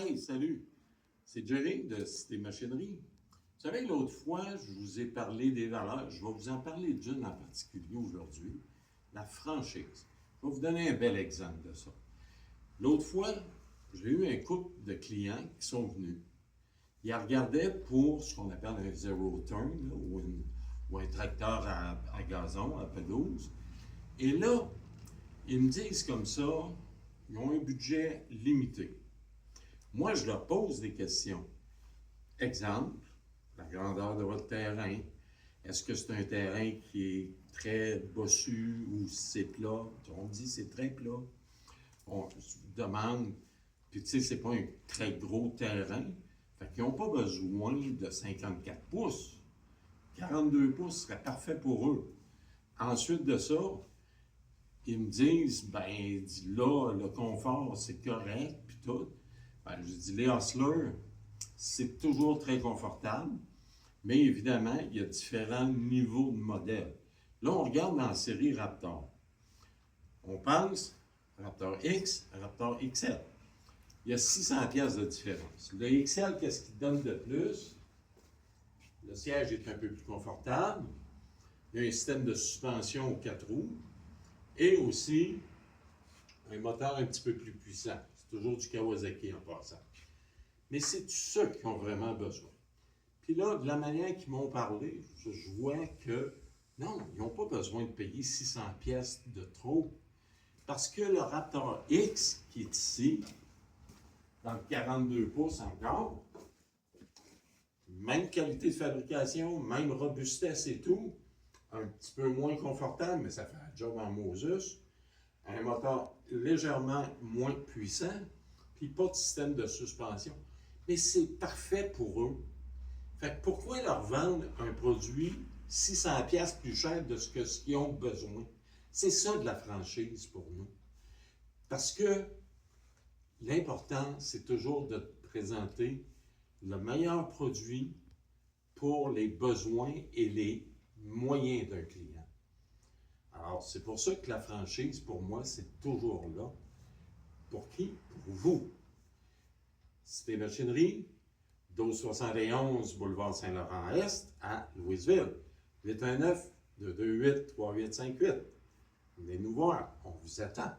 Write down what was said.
Hey, salut! C'est Jerry de Cité Machinerie. Vous savez, l'autre fois, je vous ai parlé des valeurs. Je vais vous en parler d'une en particulier aujourd'hui, la franchise. Je vais vous donner un bel exemple de ça. L'autre fois, j'ai eu un couple de clients qui sont venus. Ils regardaient pour ce qu'on appelle un zero turn, là, ou un tracteur à gazon, à pelouse. Et là, ils me disent comme ça, ils ont un budget limité. Moi, je leur pose des questions. Exemple, la grandeur de votre terrain. Est-ce que c'est un terrain qui est très bossu ou c'est plat? On dit c'est très plat. On demande, puis tu sais, c'est pas un très gros terrain. Fait qu'ils n'ont pas besoin de 54 pouces. 42 pouces serait parfait pour eux. Ensuite de ça, ils me disent, ben là, le confort, c'est correct, puis tout. Ben, je dis, les Hustler, c'est toujours très confortable, mais évidemment, il y a différents niveaux de modèles. Là, on regarde dans la série Raptor. On pense Raptor X, Raptor XL. Il y a 600 pièces de différence. Le XL, qu'est-ce qu'il donne de plus? Le siège est un peu plus confortable. Il y a un système de suspension aux 4 roues. Et aussi, un moteur un petit peu plus puissant. C'est toujours du Kawasaki en passant. Mais c'est tous ceux qui ont vraiment besoin. Puis là, de la manière qu'ils m'ont parlé, je vois que non, ils n'ont pas besoin de payer 600 pièces de trop. Parce que le Raptor X, qui est ici, dans le 42 pouces encore, même qualité de fabrication, même robustesse et tout, un petit peu moins confortable, mais ça fait un job en Moses. Un moteur légèrement moins puissant, puis pas de système de suspension. Mais c'est parfait pour eux. Fait que pourquoi leur vendre un produit 600 pièces plus cher de ce qu'ils ont besoin? C'est ça de la franchise pour nous. Parce que l'important, c'est toujours de présenter le meilleur produit pour les besoins et les moyens d'un client. Alors, c'est pour ça que la franchise, pour moi, c'est toujours là. Pour qui? Pour vous. Cité Machinerie, 1271 Boulevard Saint-Laurent-Est à Louisville. 819-228-3858. Venez nous voir, on vous attend.